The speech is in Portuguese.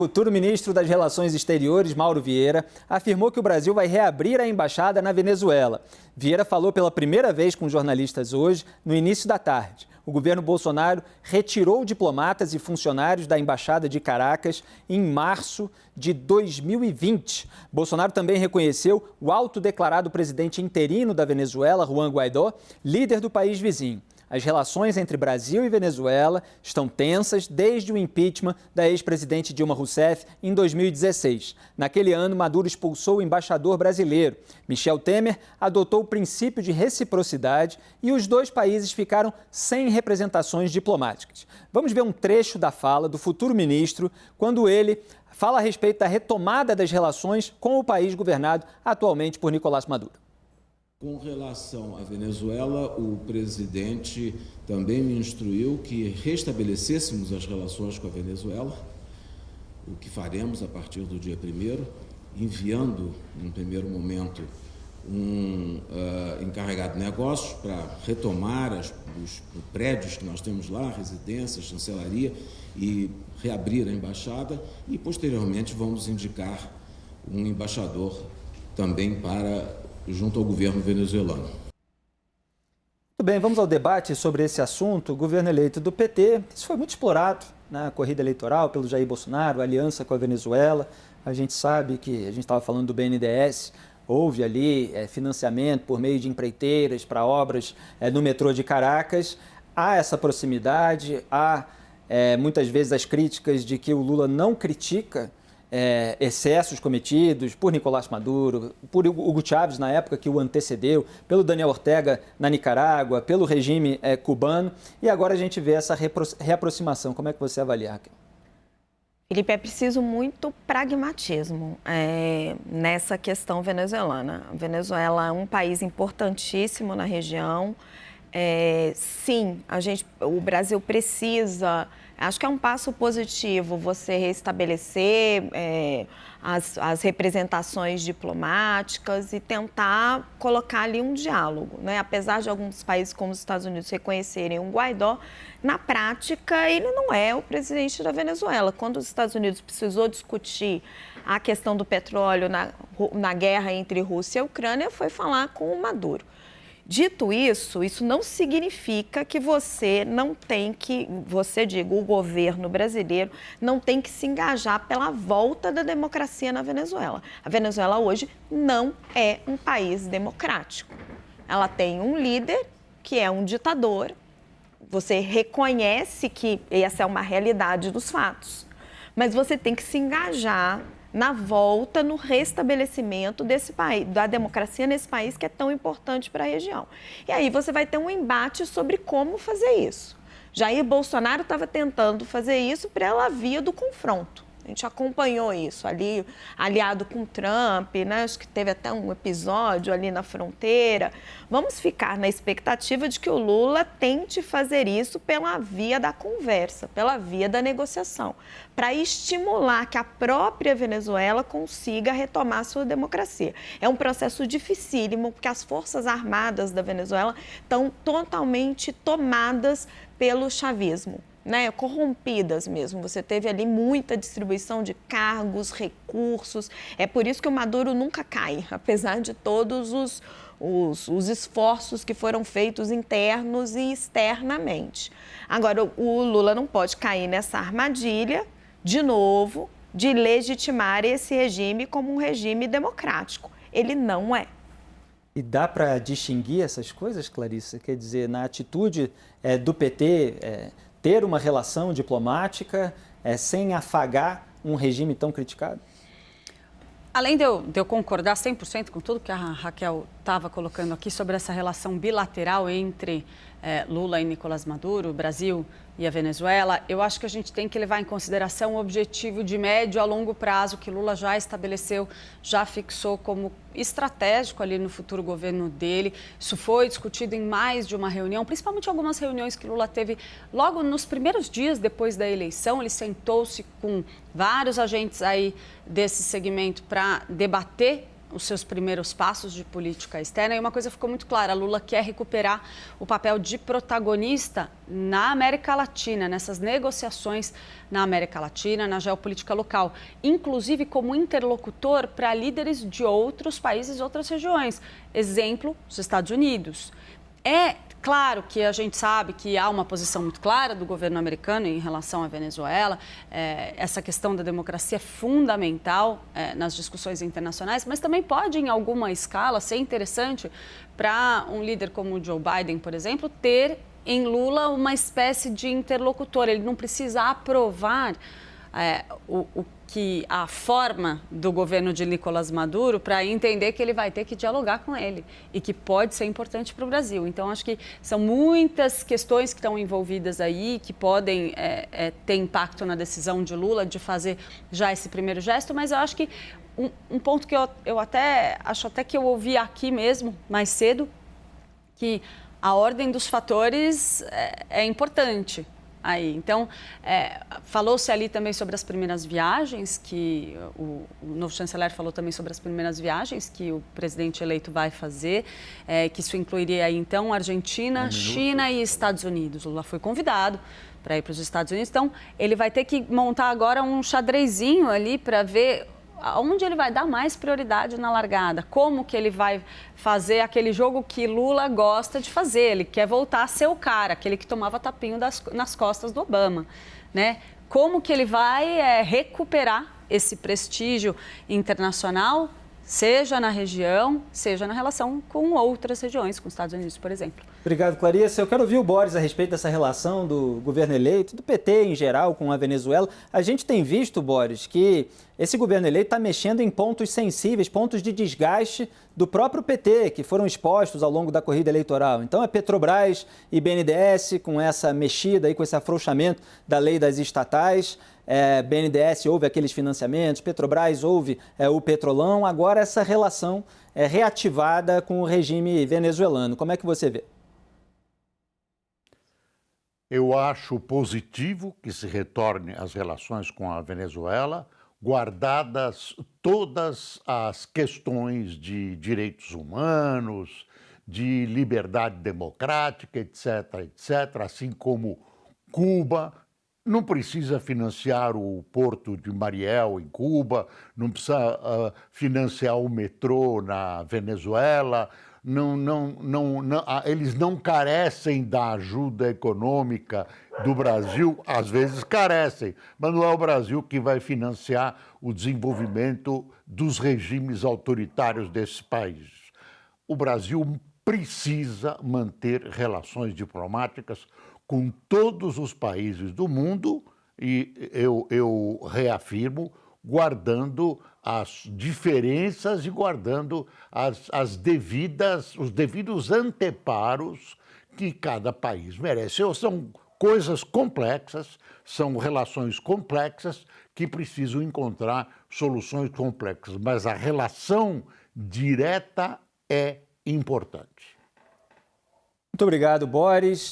O futuro ministro das Relações Exteriores, Mauro Vieira, afirmou que o Brasil vai reabrir a embaixada na Venezuela. Vieira falou pela primeira vez com jornalistas hoje, no início da tarde. O governo Bolsonaro retirou diplomatas e funcionários da embaixada de Caracas em março de 2020. Bolsonaro também reconheceu o autodeclarado presidente interino da Venezuela, Juan Guaidó, líder do país vizinho. As relações entre Brasil e Venezuela estão tensas desde o impeachment da ex-presidente Dilma Rousseff em 2016. Naquele ano, Maduro expulsou o embaixador brasileiro. Michel Temer adotou o princípio de reciprocidade e os dois países ficaram sem representações diplomáticas. Vamos ver um trecho da fala do futuro ministro quando ele fala a respeito da retomada das relações com o país governado atualmente por Nicolás Maduro. Com relação à Venezuela, o presidente também me instruiu que restabelecêssemos as relações com a Venezuela, o que faremos a partir do dia 1º, enviando, num primeiro momento, um encarregado de negócios para retomar os prédios que nós temos lá, residências, chancelaria, e reabrir a embaixada, e posteriormente vamos indicar um embaixador também junto ao governo venezuelano. Muito bem, vamos ao debate sobre esse assunto. O governo eleito do PT, isso foi muito explorado na corrida eleitoral pelo Jair Bolsonaro, a aliança com a Venezuela. A gente sabe que, a gente estava falando do BNDES, houve ali financiamento por meio de empreiteiras para obras no metrô de Caracas. Há essa proximidade, há muitas vezes as críticas de que o Lula não critica excessos cometidos por Nicolás Maduro, por Hugo Chávez na época que o antecedeu, pelo Daniel Ortega na Nicarágua, pelo regime cubano, e agora a gente vê essa reaproximação. Como é que você avalia, Raquel? Felipe, é preciso muito pragmatismo nessa questão venezuelana. A Venezuela é um país importantíssimo na região. Sim, o Brasil precisa. Acho que é um passo positivo você restabelecer as representações diplomáticas e tentar colocar ali um diálogo, né? Apesar de alguns países como os Estados Unidos reconhecerem o Guaidó, na prática ele não é o presidente da Venezuela. Quando os Estados Unidos precisou discutir a questão do petróleo na guerra entre Rússia e Ucrânia, foi falar com o Maduro. Dito isso, isso não significa que o governo brasileiro não tem que se engajar pela volta da democracia na Venezuela. A Venezuela hoje não é um país democrático. Ela tem um líder que é um ditador. Você reconhece que essa é uma realidade dos fatos, mas você tem que se engajar na volta, no restabelecimento desse país, da democracia nesse país que é tão importante para a região. E aí você vai ter um embate sobre como fazer isso. Jair Bolsonaro estava tentando fazer isso pela via do confronto. A gente acompanhou isso ali, aliado com Trump, né? Acho que teve até um episódio ali na fronteira. Vamos ficar na expectativa de que o Lula tente fazer isso pela via da conversa, pela via da negociação, para estimular que a própria Venezuela consiga retomar sua democracia. É um processo dificílimo, porque as Forças Armadas da Venezuela estão totalmente tomadas pelo chavismo, né, corrompidas mesmo. Você teve ali muita distribuição de cargos, recursos. É por isso que o Maduro nunca cai, apesar de todos os esforços que foram feitos internos e externamente. Agora, o Lula não pode cair nessa armadilha, de novo, de legitimar esse regime como um regime democrático. Ele não é. E dá para distinguir essas coisas, Clarissa? Quer dizer, na atitude do PT, ter uma relação diplomática sem afagar um regime tão criticado? Além de eu concordar 100% com tudo que a Raquel estava colocando aqui sobre essa relação bilateral entre Lula e Nicolás Maduro, Brasil e a Venezuela, eu acho que a gente tem que levar em consideração o objetivo de médio a longo prazo que Lula já estabeleceu, já fixou como estratégico ali no futuro governo dele. Isso foi discutido em mais de uma reunião, principalmente algumas reuniões que Lula teve logo nos primeiros dias depois da eleição. Ele sentou-se com vários agentes aí desse segmento para debater os seus primeiros passos de política externa e uma coisa ficou muito clara: Lula quer recuperar o papel de protagonista na América Latina, nessas negociações na América Latina, na geopolítica local, inclusive como interlocutor para líderes de outros países, outras regiões. Exemplo, os Estados Unidos. É claro que a gente sabe que há uma posição muito clara do governo americano em relação à Venezuela. Essa questão da democracia é fundamental nas discussões internacionais, mas também pode, em alguma escala, ser interessante para um líder como o Joe Biden, por exemplo, ter em Lula uma espécie de interlocutor. Ele não precisa aprovar a forma do governo de Nicolás Maduro para entender que ele vai ter que dialogar com ele e que pode ser importante para o Brasil. Então, acho que são muitas questões que estão envolvidas aí, que podem ter impacto na decisão de Lula de fazer já esse primeiro gesto, mas eu acho que um ponto que eu acho que eu ouvi aqui mesmo, mais cedo, que a ordem dos fatores é importante. Aí, então, falou-se ali também sobre as primeiras viagens, que o novo chanceler falou também sobre as primeiras viagens que o presidente eleito vai fazer, que isso incluiria aí, então, Argentina, China e Estados Unidos. Lula foi convidado para ir para os Estados Unidos, então ele vai ter que montar agora um xadrezinho ali para ver aonde ele vai dar mais prioridade na largada, como que ele vai fazer aquele jogo que Lula gosta de fazer. Ele quer voltar a ser o cara, aquele que tomava tapinho nas costas do Obama, né? Como que ele vai recuperar esse prestígio internacional, seja na região, seja na relação com outras regiões, com os Estados Unidos, por exemplo. Obrigado, Clarissa. Eu quero ouvir o Boris a respeito dessa relação do governo eleito, do PT em geral, com a Venezuela. A gente tem visto, Boris, que esse governo eleito está mexendo em pontos sensíveis, pontos de desgaste do próprio PT, que foram expostos ao longo da corrida eleitoral. Então, é Petrobras e BNDES com essa mexida, aí, com esse afrouxamento da lei das estatais. BNDES houve aqueles financiamentos, Petrobras houve o Petrolão. Agora, essa relação é reativada com o regime venezuelano. Como é que você vê? Eu acho positivo que se retorne as relações com a Venezuela, guardadas todas as questões de direitos humanos, de liberdade democrática, etc., etc., assim como Cuba não precisa financiar o porto de Mariel, em Cuba, não precisa financiar o metrô na Venezuela. Eles não carecem da ajuda econômica do Brasil, às vezes carecem, mas não é o Brasil que vai financiar o desenvolvimento dos regimes autoritários desses países. O Brasil precisa manter relações diplomáticas com todos os países do mundo e eu reafirmo, guardando as diferenças e guardando os devidos anteparos que cada país merece. São coisas complexas, são relações complexas que precisam encontrar soluções complexas, mas a relação direta é importante. Muito obrigado, Boris.